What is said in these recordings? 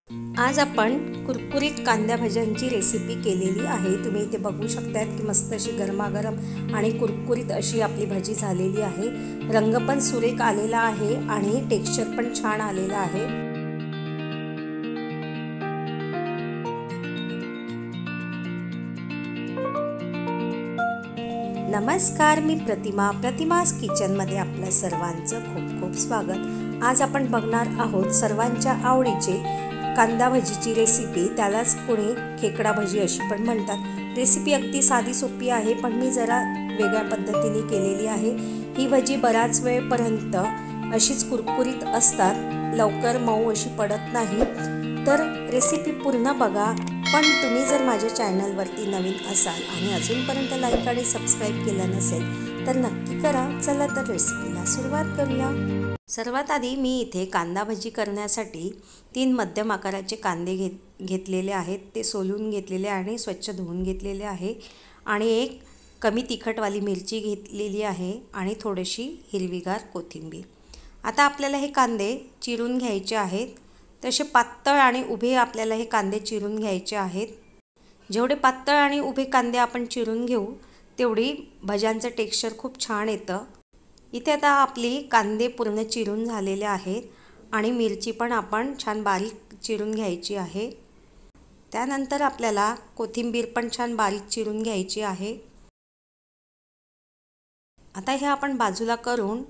आज आपण कुरकुरीत कांदा भज्यांची रेसिपी केलेली आहे। तुम्ही इथे बघू शकतात की मस्त अशी गरमागरम आणि कुरकुरीत अशी आपली भजी झालेली आहे। रंग पण सुरेख आलेला आहे आणि टेक्स्चर पण छान आलेला आहे। नमस्कार, मी प्रतिमास किचनमध्ये आपल्या सर्वांचं खूप खूप स्वागत। आज आपण बघणार आहोत सर्वांच्या आवडीचे कांदा भजीची रेसिपी, त्यालाच कोणी खेकडा भजी अशी पण म्हणतात। रेसिपी अगदी साधी सोपी आहे, पण मी जरा वेगळ्या पद्धतीने केलेली आहे। ही भजी बराच वेळपर्यंत अशीच कुरकुरीत असतात, लवकर मऊ अशी पडत नाही। तर रेसिपी पूर्ण बघा। पण तुम्ही जर माझ्या चॅनलवरती नवीन असाल आणि अजूनपर्यंत लाईक आणि सबस्क्राईब केलं नसेल तर नक्की करा। चला तर रेसिपीला सुरुवात करूया। सर्वात आधी मी इथे कांदा भजी करण्यासाठी 3 मध्यम आकाराचे कांदे घेतलेले आहेत। ते सोलून घेतलेले आणि स्वच्छ धुवून घेतलेले आहे आणि एक कमी तिखटवाली मिरची घेतलेली आहे आणि थोडीशी हिरवीगार कोथिंबीर। आता आपल्याला हे कांदे चिरून घ्यायचे आहेत। तसे पातळ आणि उभे आपल्याला हे कांदे चिरून घ्यायचे आहेत। जेवढे पातळ आणि उभे कांदे आपण चिरून घेऊ तेवढी भज्यांचं टेक्स्चर खूप छान येतं। इथे आता आपली कांदे पूर्ण चिरून झालेले आहेत आणि मिरची पण आपण छान बारीक चिरून घ्यायची आहे। त्यानंतर आपल्याला कोथिंबीर पण छान बारीक चिरून घ्यायची आहे। आता हे आपण बाजूला करून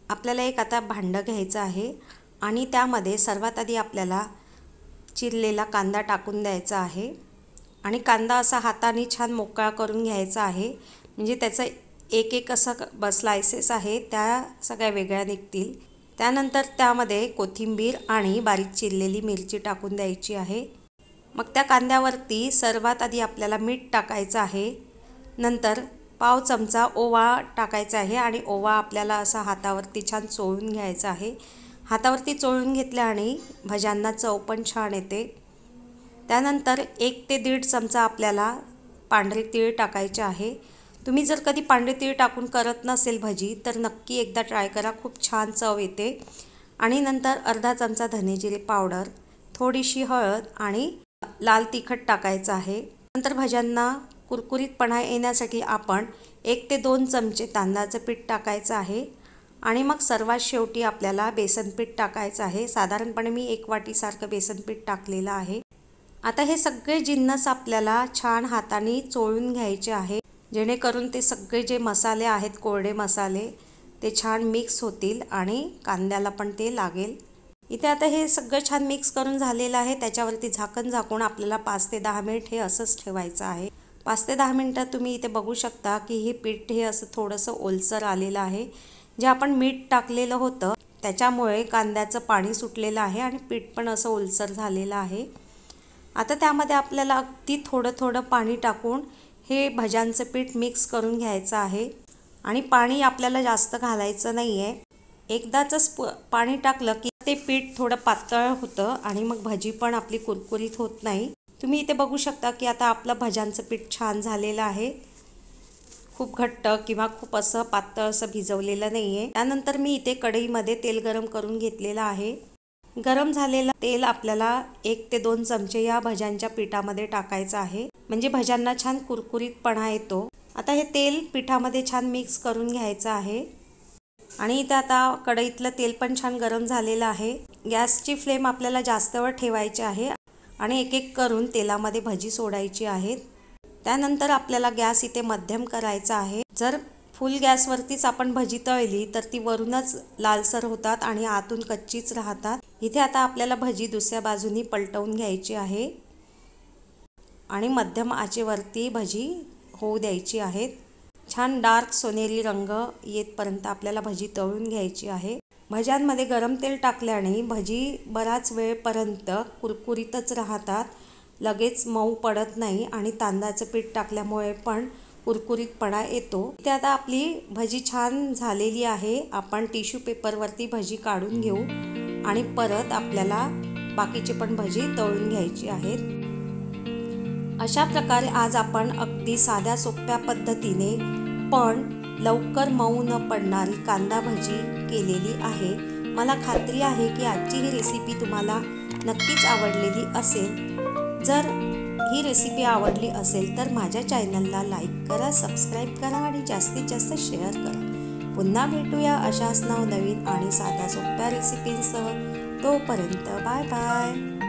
आपल्याला एक आता भांडं घ्यायचं आहे आणि त्यामध्ये सर्वात आधी आपल्याला चिरलेला कांदा टाकून द्यायचा आहे आणि कांदा असा हाताने छान मोकळा करून घ्यायचा आहे, म्हणजे त्याचा एक एक असा स्लाइसेस आहे त्या सगळ्या वेगळ्या निघतील। त्यानंतर त्यामध्ये कोथिंबीर आणि बारीक चिरलेली मिरची टाकून द्यायची आहे। मग त्या कांद्यावरती सर्वात आधी आपल्याला मीठ टाकायचं आहे, नंतर पाव चमचा ओवा टाकायचा आहे आणि ओवा आपल्याला असा हातावरती छान चोळून घ्यायचा आहे। हातावरती चोळून घेतल्याने भज्यांना चव पण छान येते। त्यानंतर 1 ते 1.5 चमचा आपल्याला पांढरे तीळ टाकायचे आहे। तुम्ही जर कधी पांढरे तीळ टाकून करत नसेल भजी तर नक्की एकदा ट्राय करा, खूप छान चव येते। आणि नंतर अर्धा चमचा धनेजिरे पावडर, थोडीशी हळद आणि लाल तिखट टाकायचं आहे। नंतर भज्यांना कुरकुरीतपणा येण्यासाठी आपण 1 ते 2 चमचे तांदळाचं पीठ टाकायचं आहे आणि मग सर्वात शेवटी आपल्याला बेसन पीठ टाकायचं आहे। साधारणपणे मी 1 वाटीसारखं बेसन पीठ टाकलेलं आहे। आता हे सगळे जिन्नस आपल्याला छान हाताने चोळून घ्यायचे आहे, जेणेकरून ते सगळे जे मसाले आहेत कोरडे मसाले ते छान मिक्स होतील आणि कांद्याला पण ते लागेल। इथे आता हे सगळं छान मिक्स करून झालेलं आहे। त्याच्यावरती झाकण झाकून आपल्याला 5 ते 10 मिनिट हे असंच ठेवायचं आहे। 5 ते 10 मिनिटात तुम्ही इथे बघू शकता की हे पीठ हे असं थोडंसं ओलसर आलेलं आहे। जे आपण मीठ टाकलेलं होतं त्याच्यामुळे कांद्याचं पाणी सुटलेलं आहे आणि पीठ पण असं ओलसर झालेलं आहे। आता त्यामध्ये आपल्याला अगदी थोडं थोडं पाणी टाकून हे भज्यांचं पीठ मिक्स करून घ्यायचं आहे आणि पाणी आपल्याला जास्त घालायचं नाही आहे। एकदाच पाणी टाकलं की ते पीठ थोडं पातळ होतं आणि मग भजी पण आपली कुरकुरीत होत नाही। तुम्ही इथे बघू शकता की आता आपलं भज्यांचं पीठ छान झालेलं आहे, खूप घट्ट किंवा खूप असं पातळ असं भिजवलेलं नाही आहे। त्यानंतर मी इथे कढईमध्ये तेल गरम करून घेतलेलं आहे। गरम झालेलं तेल आपल्याला 1 ते 2 चमचे या भज्यांच्या पिठामध्ये टाकायचं आहे, म्हणजे भज्यांना छान कुरकुरीतपणा येतो। आता हे तेल पिठामध्ये छान मिक्स करून घ्यायचं आहे आणि इथे आता कढईतलं तेल पण छान गरम झालेलं आहे। गॅसची फ्लेम आपल्याला जास्त वेळ ठेवायची आहे आणि एक एक करून तेलामध्ये भजी सोडायची आहेत। त्यानंतर आपल्याला गॅस इथे मध्यम करायचा आहे। जर फुल गॅसवरतीच आपण भजी तळली तर ती वरूनच लालसर होतात आणि आतून कच्चीच राहतात। इथे आता आपल्याला भजी दुसऱ्या बाजूनी पलटवून घ्यायची आहे आणि मध्यम आचेवरती भजी होऊ द्यायची आहेत। छान डार्क सोनेरी रंग येतपर्यंत आपल्याला भजी तळून घ्यायची आहे। भज्यांमध्ये गरम तेल टाकल्याने भजी बराच वेळपर्यंत कुरकुरीतच राहतात, लगेच मऊ पडत नाही आणि तांदळाचं पीठ टाकल्यामुळे पण कुरकुरीतपणा येतो। इथे आता आपली भजी छान झालेली आहे। आपण टिश्यू पेपरवरती भजी काढून घेऊ आणि परत आपल्याला बाकीचे पण भजी तळून घ्यायची आहेत। अशा प्रकारे आज आपण अगदी साध्या सोप्या पद्धतीने पण लवकर मऊ न पडणारी कांदा भजी केलेली आहे। मला खात्री आहे की आजची ही रेसिपी तुम्हाला नक्कीच आवडलेली असेल. जर ही रेसिपी आवडली असेल तर माझ्या चॅनलला लाईक करा, सबस्क्राईब करा आणि जास्तीत जास्त शेअर करा. पुन्हा भेटूया अशाच नवनवीन आणि साध्या सोप्या रेसिपींसह. तोपर्यंत बाय बाय.